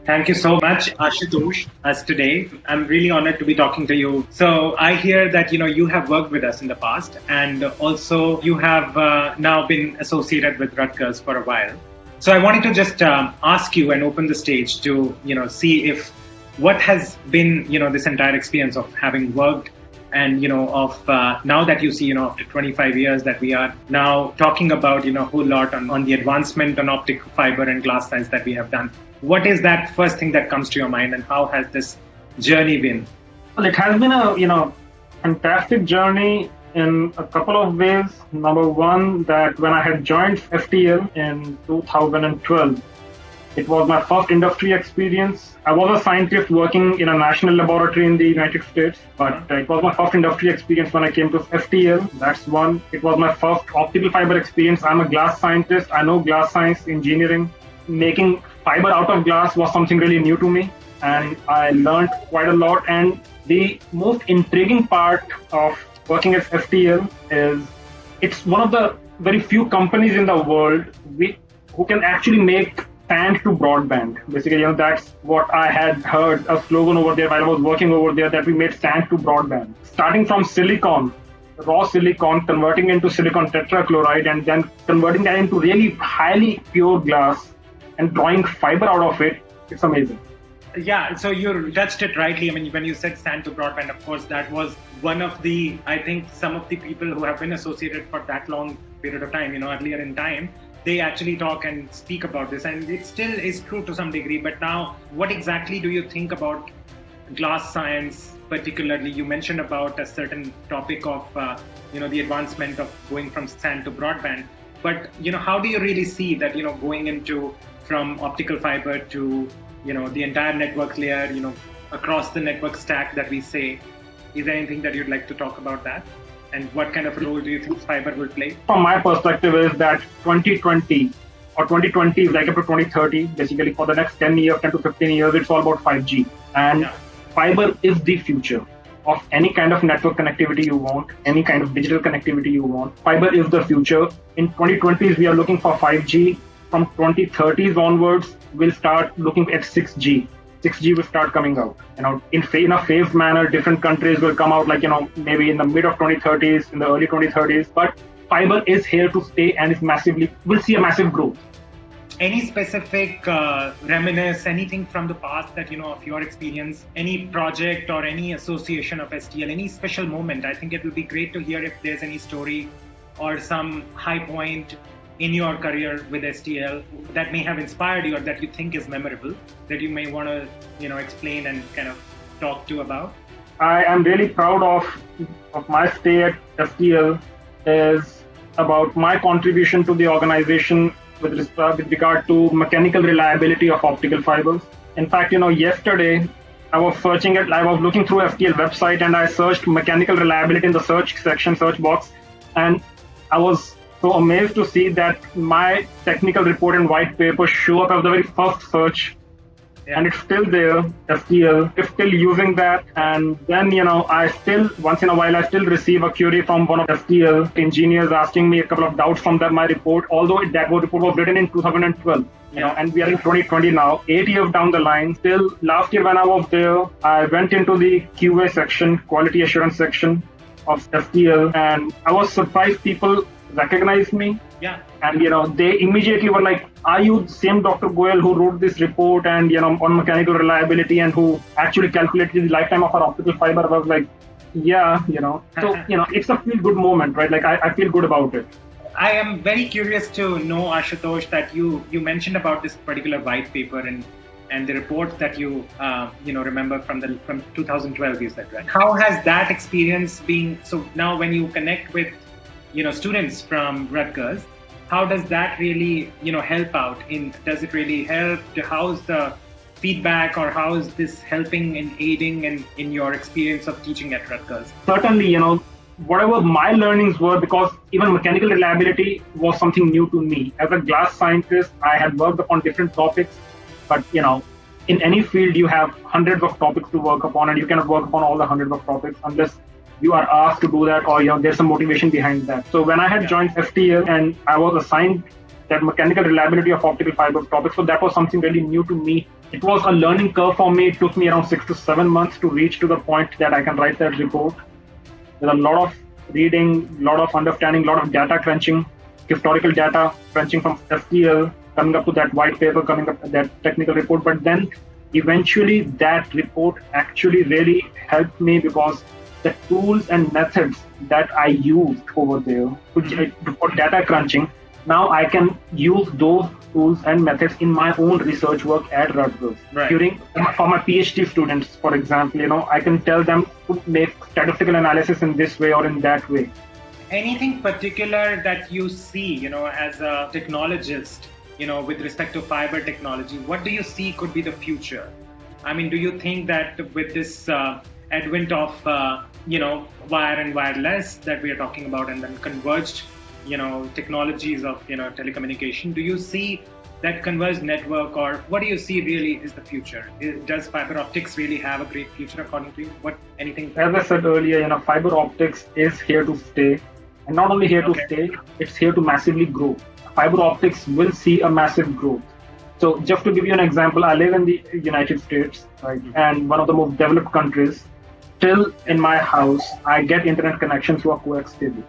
Thank you so much, Ashutosh, as today. I'm really honored to be talking to you. So I hear that you have worked with us in the past, and also you have now been associated with Rutgers for a while. So I wanted to just ask you and open the stage to see if what has been this entire experience of having worked and of now that you see after 25 years that we are now talking about a whole lot on the advancement on optic fiber and glass science that we have done. What is that first thing that comes to your mind, and how has this journey been? Well, it has been a fantastic journey in a couple of ways. Number one, that when I had joined FTL in 2012, it was my first industry experience. I was a scientist working in a national laboratory in the United States, but it was my first industry experience when I came to FTL. That's one. It was my first optical fiber experience. I'm a glass scientist. I know glass science engineering. Making fiber out of glass was something really new to me, and I learned quite a lot. And the most intriguing part of working at FTL is it's one of the very few companies in the world who can actually make sand to broadband. Basically, that's what I had heard a slogan over there while I was working over there, that we made sand to broadband. Starting from silicon, raw silicon, converting into silicon tetrachloride, and then converting that into really highly pure glass and drawing fiber out of it. It's amazing. Yeah, so you touched it rightly. I mean, when you said sand to broadband, of course, that was one of the, I think, some of the people who have been associated for that long period of time, earlier in time, they actually talk and speak about this. And it still is true to some degree. But now, what exactly do you think about glass science, particularly? You mentioned about a certain topic of, the advancement of going from sand to broadband. But, how do you really see that, going into from optical fiber to the entire network layer, across the network stack that we say? Is there anything that you'd like to talk about that? And what kind of role do you think fiber will play? From my perspective is that 2020 or 2020 is like up to 2030, basically for the next 10 years, 10 to 15 years, it's all about 5G. And fiber is the future of any kind of network connectivity you want, any kind of digital connectivity you want. Fiber is the future. In 2020s, we are looking for 5G. From 2030s onwards, we'll start looking at 6G. 6G will start coming out. In a phased manner, different countries will come out, maybe in the mid of 2030s, in the early 2030s. But fiber is here to stay, and we'll see a massive growth. Any specific reminisce, anything from the past that, of your experience, any project or any association of STL, any special moment? I think it will be great to hear if there's any story or some high point in your career with STL that may have inspired you or that you think is memorable, that you may want to, explain and kind of talk to about? I am really proud of my stay at STL is about my contribution to the organization with regard to mechanical reliability of optical fibers. In fact, yesterday I was looking through FTL website and I searched mechanical reliability in the search box, and I was so amazed to see that my technical report and white paper show up as the very first search. Yeah. And it's still there. FTL is still using that. And then, I still, once in a while, I still receive a query from one of FTL engineers asking me a couple of doubts from my report, although that report was written in 2012. And we are in 2020 now, 8 years down the line. Still, last year when I was there, I went into the QA section, quality assurance section of FTL, and I was surprised people recognized me. Yeah. And they immediately were like, are you the same Dr. Goyal who wrote this report and on mechanical reliability and who actually calculated the lifetime of our optical fiber? I was like, yeah, so it's a feel good moment, right? Like I feel good about it. I am very curious to know, Ashutosh, that you mentioned about this particular white paper and the report that you remember from 2012, you said, right? How has that experience been? So now when you connect with students from Rutgers, how does that really help out? Does it really help? How's the feedback, or how is this helping and aiding in your experience of teaching at Rutgers? Certainly, whatever my learnings were, because even mechanical reliability was something new to me. As a glass scientist, I had worked upon different topics, but in any field you have hundreds of topics to work upon, and you cannot work upon all the hundreds of topics unless you are asked to do that, or there's some motivation behind that. So when I had joined FTL and I was assigned that mechanical reliability of optical fiber topic. So that was something really new to me. It was a learning curve for me. It took me around 6 to 7 months to reach to the point that I can write that report. There's a lot of reading, a lot of understanding, a lot of data crunching, historical data crunching from STL, coming up to that white paper, coming up to that technical report. But then eventually that report actually really helped me because the tools and methods that I used over there for data crunching, now I can use those tools and methods in my own research work at Rutgers. Right. For my PhD students, for example, I can tell them to make statistical analysis in this way or in that way. Anything particular that you see, as a technologist, with respect to fiber technology, what do you see could be the future? I mean, do you think that with this advent of, wire and wireless that we are talking about, and then converged, technologies of, telecommunication, do you see that converged network, or what do you see really is the future? Does fiber optics really have a great future according to you? Anything? As I said earlier, fiber optics is here to stay. And not only here to stay, it's here to massively grow. Fiber optics will see a massive growth. So just to give you an example, I live in the United States, right? And one of the most developed countries. Still in my house, I get internet connection through a coax cable,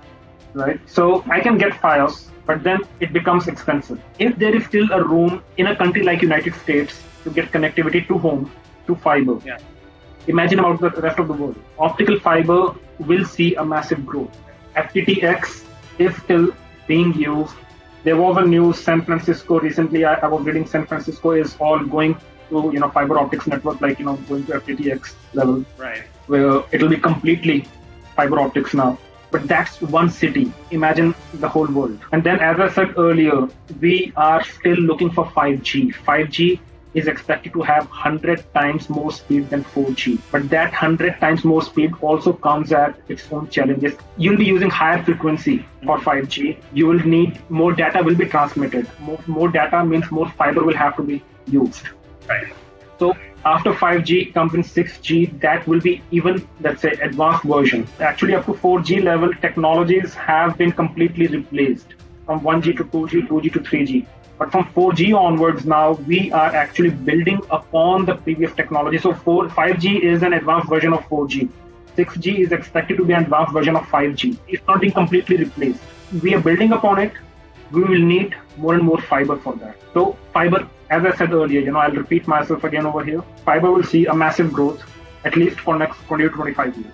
right? So I can get Fios, but then it becomes expensive. If there is still a room in a country like United States to get connectivity to home, to fiber, imagine about the rest of the world. Optical fiber will see a massive growth. FTTX is still being used. There was a news, San Francisco recently, I was reading San Francisco is all going to, fiber optics network, like, going to FTTX level. Right. Where it'll be completely fiber optics now. But that's one city. Imagine the whole world. And then, as I said earlier, we are still looking for 5G. 5G is expected to have 100 times more speed than 4G. But that 100 times more speed also comes at its own challenges. You'll be using higher frequency for 5G. You will need more data will be transmitted. More data means more fiber will have to be used. Right. So after 5G comes in 6G, that will be even, let's say, advanced version. Actually, up to 4G level, technologies have been completely replaced from 1G to 2G, 2G to 3G. But from 4G onwards now, we are actually building upon the previous technology. So 5G is an advanced version of 4G. 6G is expected to be an advanced version of 5G. It's not being completely replaced. We are building upon it. We will need more and more fiber for that. So fiber, as I said earlier, I'll repeat myself again over here. Fiber will see a massive growth, at least for next 20 to 25 years.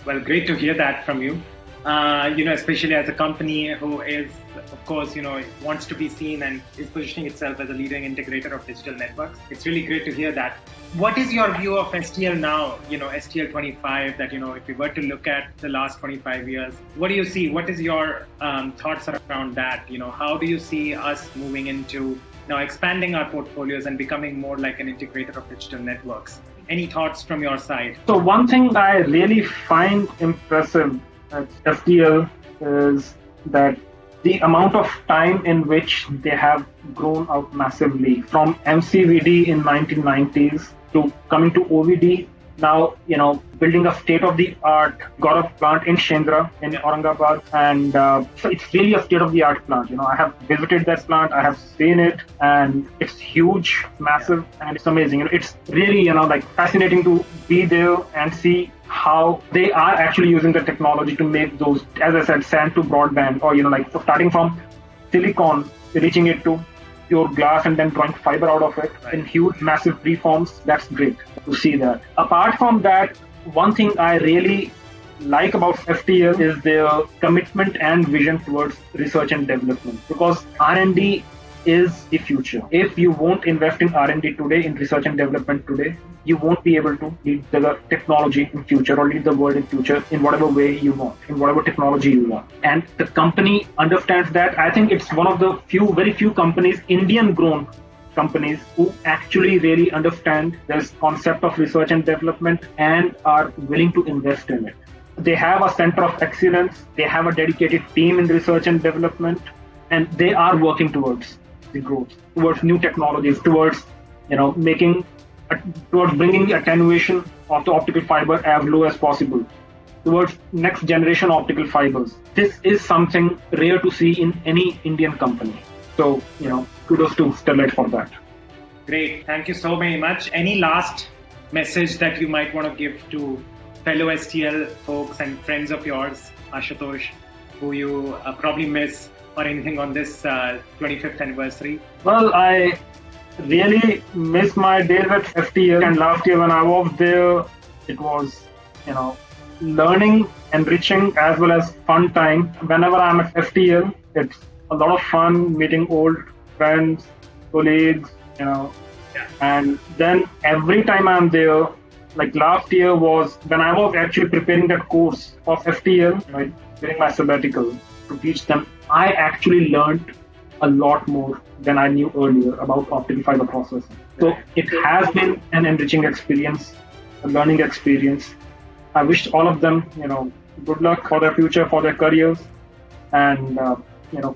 Well, great to hear that from you. Especially as a company who is, of course, wants to be seen and is positioning itself as a leading integrator of digital networks. It's really great to hear that. What is your view of STL now, STL 25, that, if we were to look at the last 25 years, what do you see? What is your thoughts around that? How do you see us moving into now expanding our portfolios and becoming more like an integrator of digital networks? Any thoughts from your side? So one thing I really find impressive at STL is that the amount of time in which they have grown out massively, from MCVD in 1990s to coming to OVD, now, building a state-of-the-art Gaurav plant in Shendra in Aurangabad. And so it's really a state-of-the-art plant. I have visited that plant, I have seen it, and it's huge, massive, and it's amazing. It's really, fascinating to be there and see how they are actually using the technology to make those, as I said, sand to broadband, or, starting from silicon, reaching it to pure glass and then drawing fiber out of it in huge, massive preforms. That's great to see that. Apart from that, one thing I really like about STL is their commitment and vision towards research and development, because R&D is the future. If you won't invest in R&D today, in research and development today, you won't be able to lead the technology in future or lead the world in future in whatever way you want, in whatever technology you want. And the company understands that. I think it's one of the very few companies, Indian-grown companies, who actually really understand this concept of research and development and are willing to invest in it. They have a center of excellence, they have a dedicated team in research and development, and they are working towards the growth, towards new technologies, towards towards bringing attenuation of the optical fiber as low as possible, towards next generation optical fibers. This is something rare to see in any Indian company. So, kudos to Sterlite for that. Great. Thank you so very much. Any last message that you might want to give to fellow STL folks and friends of yours, Ashutosh, who you probably miss or anything on this 25th anniversary? Well, I really miss my days at FTL, and last year when I was there, it was, learning, enriching, as well as fun time. Whenever I'm at FTL, it's a lot of fun meeting old friends, colleagues, and then every time I'm there, like last year was when I was actually preparing that course of FTL, during my sabbatical to teach them. I actually learned a lot more than I knew earlier about optical fiber processing. So it has been an enriching experience, a learning experience. I wish all of them, good luck for their future, for their careers, and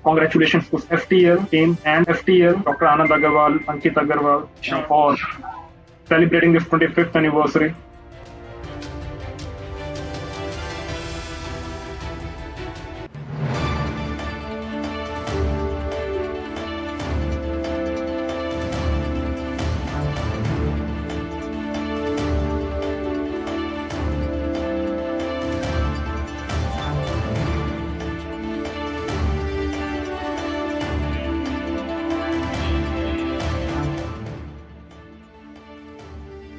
congratulations to FTL team and FTL, Dr. Anand Agarwal, Ankit Agarwal, for celebrating this 25th anniversary.